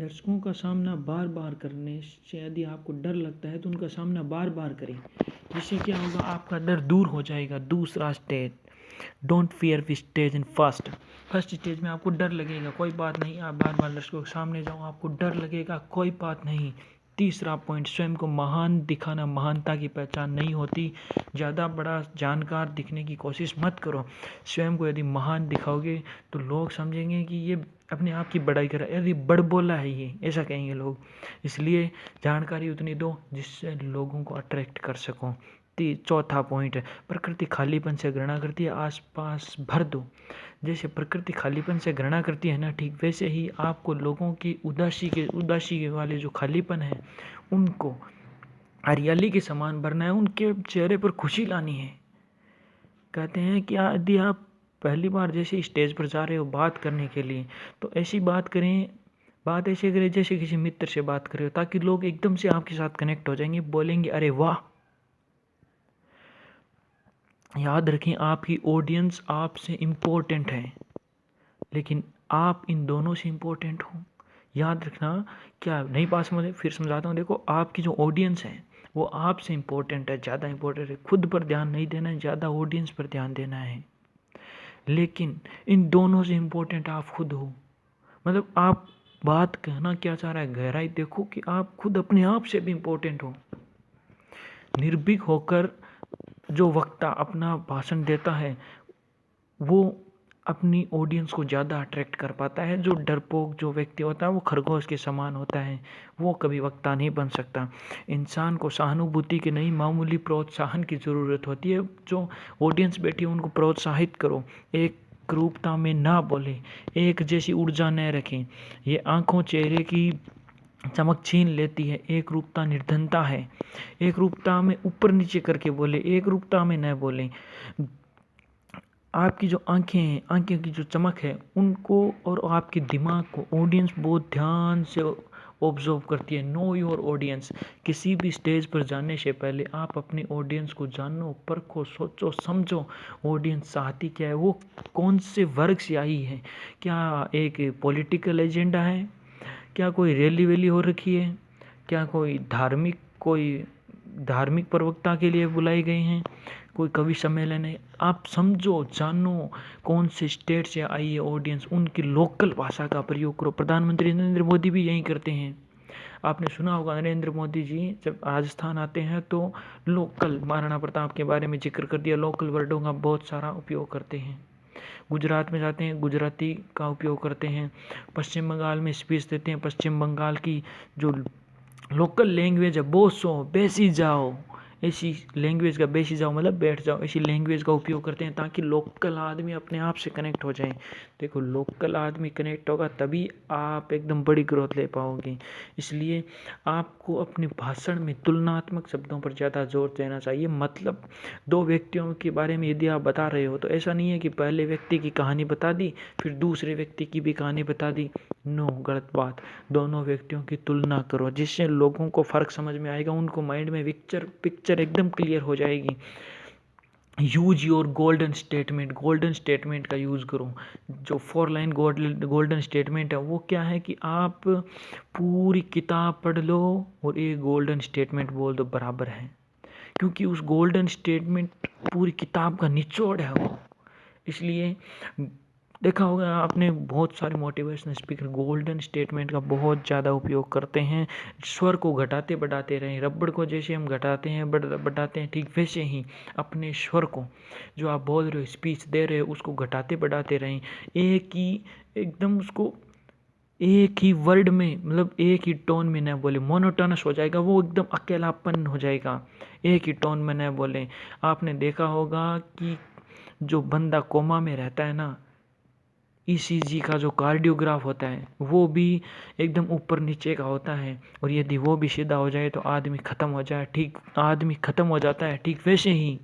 दर्शकों का सामना बार बार करने से यदि आपको डर लगता है तो उनका सामना बार बार करें, जिससे क्या होगा, आपका डर दूर हो जाएगा। दूसरा stage, don't fear stage in first stage में आपको डर लगेगा, कोई बात नहीं, आप बार बार दर्शकों के सामने जाओ, आपको डर लगेगा, कोई बात नहीं। तीसरा पॉइंट, स्वयं को महान दिखाना महानता की पहचान नहीं होती। ज़्यादा बड़ा जानकार दिखने की कोशिश मत करो। स्वयं को यदि महान दिखाओगे तो लोग समझेंगे कि ये अपने आप की बड़ाई कर रहा है, यदि बड़ बोला है ये, ऐसा कहेंगे लोग। इसलिए जानकारी उतनी दो जिससे लोगों को अट्रैक्ट कर सको। चौथा पॉइंट है, प्रकृति खालीपन से घृणा करती है, आसपास भर दो। जैसे प्रकृति खालीपन से घृणा करती है ना, ठीक वैसे ही आपको लोगों की उदासी वाले जो खालीपन है उनको हरियाली के समान भरना है, उनके चेहरे पर खुशी लानी है। कहते हैं कि यदि आप पहली बार जैसे स्टेज पर जा रहे हो बात करने के लिए, तो ऐसी बात करें, बात ऐसे करें जैसे किसी मित्र से बात कर रहे हो, ताकि लोग एकदम से आपके साथ कनेक्ट हो जाएंगे, बोलेंगे अरे वाह। याद रखें, आपकी ऑडियंस आपसे इम्पोर्टेंट है, लेकिन आप इन दोनों से इम्पोर्टेंट हो। याद रखना, क्या नहीं बात समझे, फिर समझाता हूँ। देखो, आपकी जो ऑडियंस है वो आपसे इम्पोर्टेंट है, ज़्यादा इम्पोर्टेंट है। खुद पर ध्यान नहीं देना है, ज़्यादा ऑडियंस पर ध्यान देना है। लेकिन इन दोनों से इम्पोर्टेंट आप खुद हो। मतलब आप बात कहना क्या चाह रहा है, गहराई देखो कि आप खुद अपने आप से भी इम्पोर्टेंट हो। निर्भीक होकर जो वक्ता अपना भाषण देता है वो अपनी ऑडियंस को ज़्यादा अट्रैक्ट कर पाता है। जो डरपोक जो व्यक्ति होता है वो खरगोश के समान होता है, वो कभी वक्ता नहीं बन सकता। इंसान को सहानुभूति के नहीं, मामूली प्रोत्साहन की ज़रूरत होती है। जो ऑडियंस बैठी है उनको प्रोत्साहित करो, एक रूपता में ना बोले, एक जैसी ऊर्जा न रखें। ये आंखों चेहरे की चमक छीन लेती है। एक रूपता निर्धनता है, एक रूपता में ऊपर नीचे करके बोले, एक रूपता में न बोलें। आपकी जो आंखें हैं, आंखें की जो चमक है उनको और आपके दिमाग को ऑडियंस बहुत ध्यान से ऑब्जर्व करती है। Know your audience. किसी भी स्टेज पर जाने से पहले आप अपनी ऑडियंस को जानो, परखो, सोचो, समझो। ऑडियंस चाहती क्या है, वो कौन से वर्ग से आई है। क्या एक पॉलिटिकल एजेंडा है, क्या कोई रैली वैली हो रखी है, क्या कोई धार्मिक प्रवक्ता के लिए बुलाई गई हैं, कोई कवि सम्मेलन है। आप समझो, जानो कौन से स्टेट से आई है ऑडियंस, उनकी लोकल भाषा का प्रयोग करो। प्रधानमंत्री नरेंद्र मोदी भी यही करते हैं। आपने सुना होगा, नरेंद्र मोदी जी जब राजस्थान आते हैं तो लोकल, महाराणा प्रताप के बारे में जिक्र कर दिया, लोकल वर्डों का बहुत सारा उपयोग करते हैं। गुजरात में जाते हैं, गुजराती का उपयोग करते हैं। पश्चिम बंगाल में स्पीच देते हैं, पश्चिम बंगाल की जो लोकल लैंग्वेज है, बोसो, बैसी जाओ, ऐसी लैंग्वेज का, बैसी जाओ मतलब बैठ जाओ, ऐसी लैंग्वेज का उपयोग करते हैं ताकि लोकल आदमी अपने आप से कनेक्ट हो जाए। देखो, लोकल आदमी कनेक्ट होगा तभी आप एकदम बड़ी ग्रोथ ले पाओगे। इसलिए आपको अपने भाषण में तुलनात्मक शब्दों पर ज़्यादा जोर देना चाहिए। मतलब दो व्यक्तियों के बारे में यदि आप बता रहे हो तो ऐसा नहीं है कि पहले व्यक्ति की कहानी बता दी फिर दूसरे व्यक्ति की भी कहानी बता दी। नो, गलत बात। दोनों व्यक्तियों की तुलना करो, जिससे लोगों को फ़र्क समझ में आएगा, उनको माइंड में पिक्चर एकदम क्लियर हो जाएगी। Use your golden statement. Golden statement का यूज़ करो। जो 4 लाइन गोल्डन स्टेटमेंट है वो क्या है कि आप पूरी किताब पढ़ लो और एक गोल्डन स्टेटमेंट बोल दो, बराबर है। क्योंकि उस गोल्डन स्टेटमेंट पूरी किताब का निचोड़ है वो। इसलिए देखा होगा आपने, बहुत सारे मोटिवेशनल स्पीकर गोल्डन स्टेटमेंट का बहुत ज़्यादा उपयोग करते हैं। स्वर को घटाते बढ़ाते रहें। रबड़ को जैसे हम घटाते हैं बढ़ाते हैं, ठीक वैसे ही अपने स्वर को, जो आप बोल रहे हो, स्पीच दे रहे हो, उसको घटाते बढ़ाते रहें। एक ही एकदम उसको एक ही वर्ड में, मतलब एक ही टोन में न बोले, मोनोटोनस हो जाएगा वो, एकदम अकेलापन हो जाएगा। एक ही टोन में न बोले। आपने देखा होगा कि जो बंदा कोमा में रहता है ना, ईसीजी का जो कार्डियोग्राफ होता है वो भी एकदम ऊपर नीचे का होता है, और यदि वो भी सीधा हो जाए तो आदमी ख़त्म हो जाए, ठीक आदमी ख़त्म हो जाता है। ठीक वैसे ही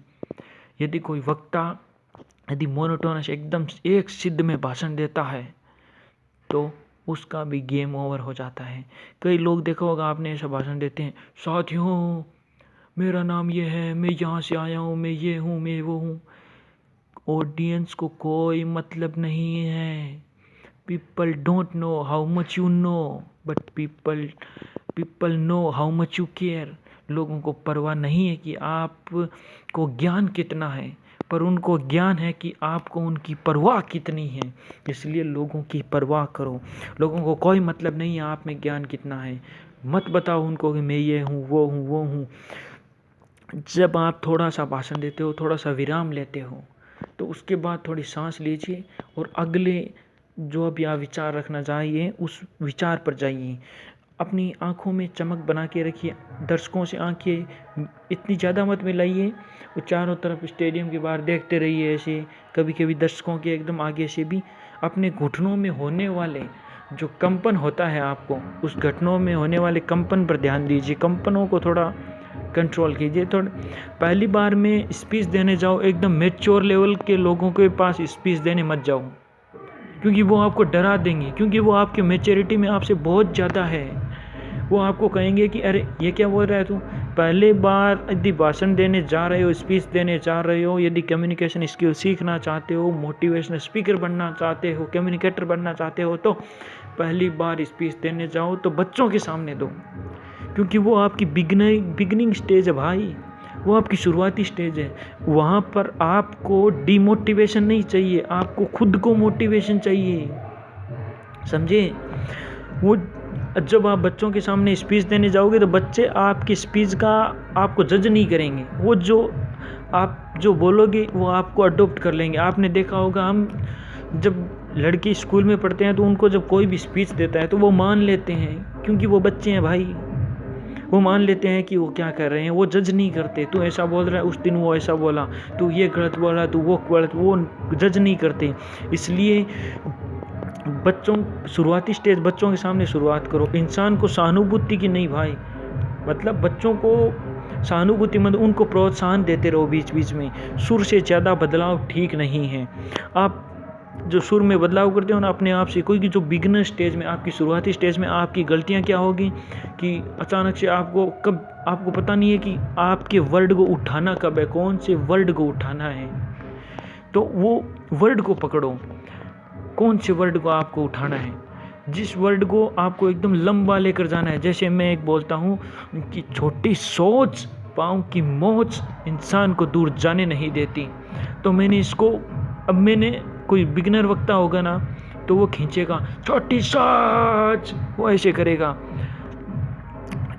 यदि कोई वक्ता यदि मोनोटोनस एकदम एक सिद्ध में भाषण देता है तो उसका भी गेम ओवर हो जाता है। कई लोग देखा होगा आपने, ऐसा भाषण देते हैं, साथियों मेरा नाम ये है, मैं यहाँ से आया हूँ, मैं ये हूँ, मैं वो हूँ। ऑडियंस को कोई मतलब नहीं है। People don't know how much you know, but people know how much you care. लोगों को परवाह नहीं है कि आपको ज्ञान कितना है, पर उनको ज्ञान है कि आपको उनकी परवाह कितनी है। इसलिए लोगों की परवाह करो। लोगों को कोई मतलब नहीं है आप में ज्ञान कितना है। मत बताओ उनको कि मैं ये हूँ, वो हूँ, वो हूँ। जब आप थोड़ा सा भाषण देते हो, थोड़ा सा विराम लेते हो, तो उसके बाद थोड़ी सांस लीजिए और अगले जो अभी आप विचार रखना चाहिए उस विचार पर जाइए। अपनी आंखों में चमक बना के रखिए। दर्शकों से आंखें इतनी ज़्यादा मत मिलाइए। वो चारों तरफ स्टेडियम के बाहर देखते रहिए ऐसे। कभी कभी दर्शकों के एकदम आगे से भी अपने घुटनों में होने वाले जो कंपन होता है, आपको उस घुटनों में होने वाले कंपन पर ध्यान दीजिए। कंपनों को थोड़ा कंट्रोल कीजिए। थोड़ा पहली बार में स्पीच देने जाओ, एकदम मैच्योर लेवल के लोगों के पास स्पीच देने मत जाओ, क्योंकि वो आपको डरा देंगे, क्योंकि वो आपके मैच्योरिटी में आपसे बहुत ज़्यादा है। वो आपको कहेंगे कि अरे ये क्या बोल रहा है तू। पहले बार यदि भाषण देने जा रहे हो, स्पीच देने जा रहे हो, यदि कम्युनिकेशन स्किल सीखना चाहते हो, मोटिवेशनल स्पीकर बनना चाहते हो, कम्युनिकेटर बनना चाहते हो, तो पहली बार स्पीच देने जाओ तो बच्चों के सामने दो, क्योंकि वो आपकी बिगनिंग स्टेज है भाई। वो आपकी शुरुआती स्टेज है। वहाँ पर आपको डिमोटिवेशन नहीं चाहिए, आपको खुद को मोटिवेशन चाहिए, समझे। वो जब आप बच्चों के सामने स्पीच देने जाओगे तो बच्चे आपकी स्पीच का आपको जज नहीं करेंगे। वो आप जो बोलोगे वो आपको अडोप्ट कर लेंगे। आपने देखा होगा, हम जब लड़के स्कूल में पढ़ते हैं तो उनको जब कोई भी स्पीच देता है तो वो मान लेते हैं, क्योंकि वो बच्चे हैं भाई। वो मान लेते हैं कि वो क्या कर रहे हैं, वो जज नहीं करते। तू ऐसा बोल रहा है, उस दिन वो ऐसा बोला, तू ये गलत बोल रहा है, तू वो गलत, वो जज नहीं करते। इसलिए शुरुआती स्टेज बच्चों के सामने शुरुआत करो। इंसान को सहानुभूति की नहीं भाई, मतलब बच्चों को सहानुभूति, मतलब उनको प्रोत्साहन देते रहो बीच बीच में। सुर से ज़्यादा बदलाव ठीक नहीं है। आप जो सुर में बदलाव करते हो ना अपने आप से, कोई की जो बिगनर स्टेज में, आपकी शुरुआती स्टेज में आपकी गलतियां क्या होगी कि अचानक से आपको पता नहीं है कि आपके वर्ड को उठाना कब है, कौन से वर्ड को उठाना है। तो वो वर्ड को पकड़ो, कौन से वर्ड को आपको उठाना है, जिस वर्ड को आपको एकदम लंबा लेकर जाना है। जैसे मैं एक बोलता हूँ कि छोटी सोच पाँव की मोच इंसान को दूर जाने नहीं देती। तो मैंने कोई बिगनर वक्ता होगा ना तो वो खींचेगा छोटी सोच, वो ऐसे करेगा।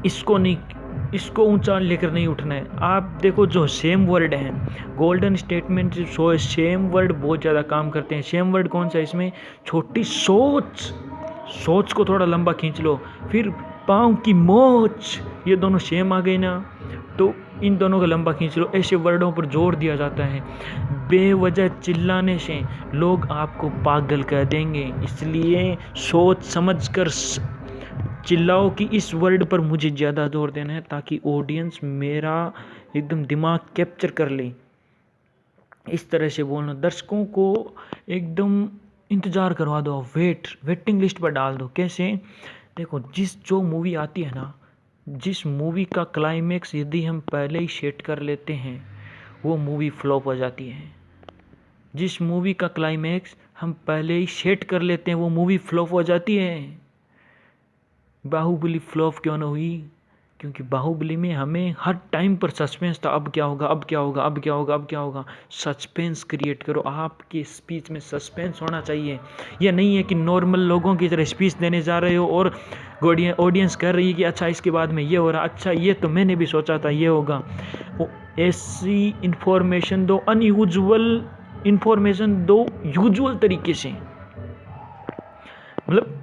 इसको ऊंचा लेकर नहीं उठना है। आप देखो जो सेम वर्ड हैं, गोल्डन स्टेटमेंट सेम वर्ड बहुत ज़्यादा काम करते हैं। सेम वर्ड कौन सा है इसमें? छोटी सोच को थोड़ा लंबा खींच लो। फिर पाँव की मोच, ये दोनों सेम आ गए ना, तो इन दोनों को लंबा खींच लो। ऐसे वर्डों पर जोर दिया जाता है। बेवजह चिल्लाने से लोग आपको पागल कह देंगे, इसलिए सोच समझ कर चिल्लाओ कि इस वर्ड पर मुझे ज़्यादा जोर देना है, ताकि ऑडियंस मेरा एकदम दिमाग कैप्चर कर ले। इस तरह से बोलना। दर्शकों को एकदम इंतज़ार करवा दो, वेटिंग लिस्ट पर डाल दो। कैसे? देखो, जो मूवी आती है ना, जिस मूवी का क्लाइमेक्स यदि हम पहले ही सेट कर लेते हैं वो मूवी फ्लॉप हो जाती है। जिस मूवी का क्लाइमेक्स हम पहले ही सेट कर लेते हैं वो मूवी फ्लॉप हो जाती है। बाहुबली फ्लॉप क्यों न हुई? क्योंकि बाहुबली में हमें हर टाइम पर सस्पेंस था, अब क्या होगा, अब क्या होगा, अब क्या होगा, अब क्या होगा। सस्पेंस क्रिएट करो। आपकी स्पीच में सस्पेंस होना चाहिए। यह नहीं है कि नॉर्मल लोगों की तरह स्पीच देने जा रहे हो और ऑडियंस कर रही है कि अच्छा इसके बाद में ये हो रहा, अच्छा ये तो मैंने भी सोचा था ये होगा। वो ऐसी इन्फॉर्मेशन दो, अनयूजुअल इन्फॉर्मेशन दो यूजुअल तरीके से। मतलब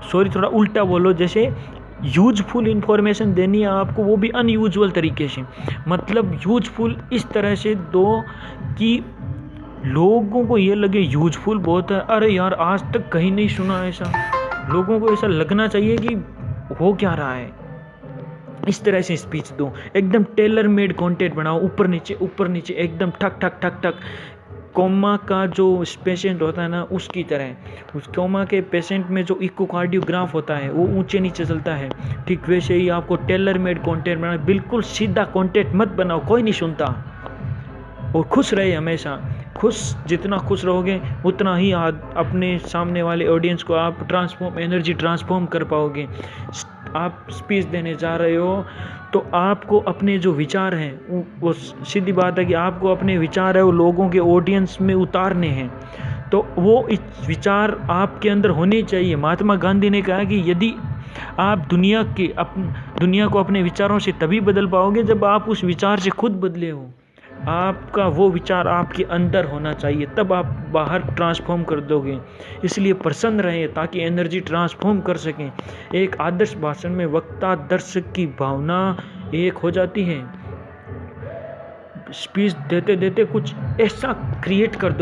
सॉरी, थोड़ा उल्टा बोलो, जैसे यूजफुल इन्फॉर्मेशन देनी है आपको, वो भी अनयूजुअल तरीके से। मतलब यूजफुल इस तरह से दो कि लोगों को ये लगे यूजफुल बहुत है, अरे यार आज तक कहीं नहीं सुना ऐसा। लोगों को ऐसा लगना चाहिए कि हो क्या रहा है। इस तरह से स्पीच दो। एकदम टेलर मेड कंटेंट बनाओ, ऊपर नीचे एकदम ठक ठक ठक ठक। कोमा का जो पेशेंट होता है ना, उसकी तरह। उस कोमा के पेशेंट में जो इकोकार्डियोग्राफ होता है वो ऊंचे नीचे चलता है, ठीक वैसे ही आपको टेलर मेड कंटेंट बनाना। बिल्कुल सीधा कंटेंट मत बनाओ, कोई नहीं सुनता। और खुश रहे हमेशा। जितना खुश रहोगे उतना ही अपने सामने वाले ऑडियंस को आप एनर्जी ट्रांसफॉर्म कर पाओगे। आप स्पीच देने जा रहे हो तो आपको अपने जो विचार हैं वो सीधी बात है कि आपको अपने विचार है वो लोगों के ऑडियंस में उतारने हैं। तो वो विचार आपके अंदर होने चाहिए। महात्मा गांधी ने कहा कि यदि आप दुनिया को अपने विचारों से तभी बदल पाओगे जब आप उस विचार से खुद बदले हो। आपका वो विचार आपके अंदर होना चाहिए, तब आप बाहर ट्रांसफॉर्म कर दोगे। इसलिए प्रसन्न रहें ताकि एनर्जी ट्रांसफॉर्म कर सकें। एक आदर्श भाषण में वक्ता दर्शक की भावना एक हो जाती है। स्पीच देते देते कुछ ऐसा क्रिएट कर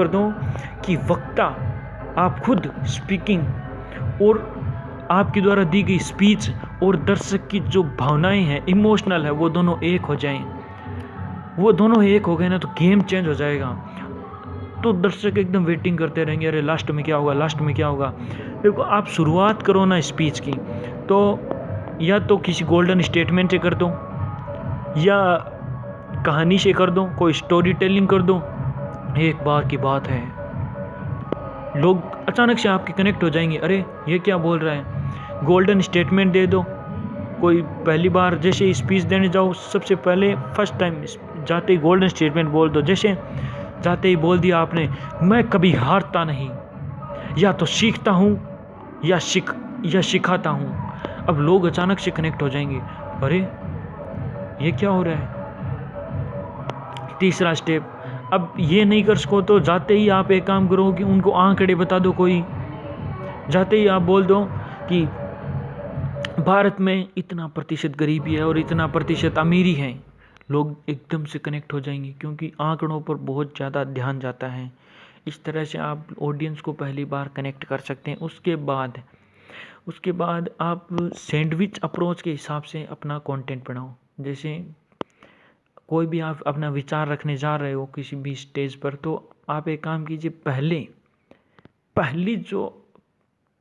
दो कि वक्ता, आप खुद स्पीकिंग और आपके द्वारा दी गई स्पीच और दर्शक की जो भावनाएं हैं, इमोशनल है, वो दोनों एक हो जाएं। वो दोनों एक हो गए ना तो गेम चेंज हो जाएगा। तो दर्शक एकदम वेटिंग करते रहेंगे, अरे लास्ट में क्या होगा। देखो, आप शुरुआत करो ना स्पीच की, तो या तो किसी गोल्डन स्टेटमेंट से कर दो, या कहानी से कर दो, कोई स्टोरी टेलिंग कर दो। एक बार की बात है, लोग अचानक से आपके कनेक्ट हो जाएंगे, अरे ये क्या बोल रहा है। गोल्डन स्टेटमेंट दे दो। कोई पहली बार जैसे स्पीच देने जाओ, सबसे पहले फर्स्ट टाइम जाते ही गोल्डन स्टेटमेंट बोल दो। जैसे जाते ही बोल दिया आपने, मैं कभी हारता नहीं, या तो सीखता हूँ या सिखाता हूँ। अब लोग अचानक से कनेक्ट हो जाएंगे, अरे ये क्या हो रहा है। तीसरा स्टेप, अब ये नहीं कर सको तो जाते ही आप एक काम करो कि उनको आंकड़े बता दो। कोई जाते ही आप बोल दो कि भारत में इतना प्रतिशत गरीबी है और इतना प्रतिशत अमीरी है। लोग एकदम से कनेक्ट हो जाएंगे, क्योंकि आंकड़ों पर बहुत ज़्यादा ध्यान जाता है। इस तरह से आप ऑडियंस को पहली बार कनेक्ट कर सकते हैं। उसके बाद आप सैंडविच अप्रोच के हिसाब से अपना कंटेंट बनाओ। जैसे कोई भी आप अपना विचार रखने जा रहे हो किसी भी स्टेज पर, तो आप एक काम कीजिए, पहली जो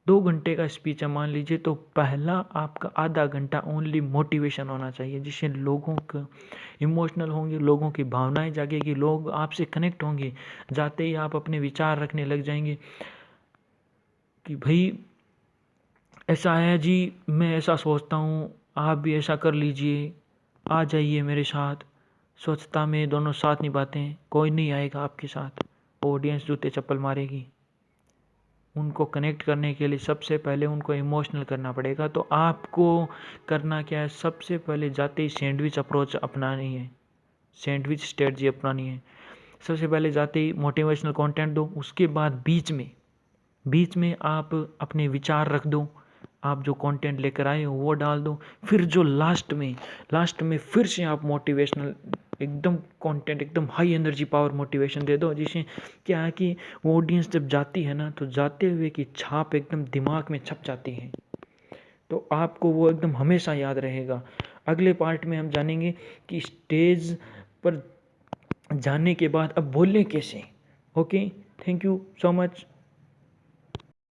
2 घंटे का स्पीच है मान लीजिए, तो पहला आपका आधा घंटा ओनली मोटिवेशन होना चाहिए, जिससे लोगों को इमोशनल होंगे, लोगों की भावनाएं जागेगी, लोग आपसे कनेक्ट होंगे। जाते ही आप अपने विचार रखने लग जाएंगे कि भाई ऐसा है जी, मैं ऐसा सोचता हूँ, आप भी ऐसा कर लीजिए, आ जाइए मेरे साथ। स्वच्छता में दोनों साथ निभाते हैं, कोई नहीं आएगा आपके साथ, ऑडियंस जूते चप्पल मारेगी। उनको कनेक्ट करने के लिए सबसे पहले उनको इमोशनल करना पड़ेगा। तो आपको करना क्या है, सबसे पहले जाते ही सैंडविच अप्रोच अपनानी है, सैंडविच स्ट्रेटजी अपनानी है। सबसे पहले जाते ही मोटिवेशनल कंटेंट दो, उसके बाद बीच में आप अपने विचार रख दो, आप जो कंटेंट लेकर आए हो वो डाल दो। फिर जो लास्ट में फिर से आप मोटिवेशनल एकदम कंटेंट, एकदम हाई एनर्जी पावर मोटिवेशन दे दो, जिससे क्या है कि ऑडियंस जब जाती है ना, तो जाते हुए की छाप एकदम दिमाग में छप जाती है, तो आपको वो एकदम हमेशा याद रहेगा। अगले पार्ट में हम जानेंगे कि स्टेज पर जाने के बाद अब बोलने कैसे। Okay, thank you so much.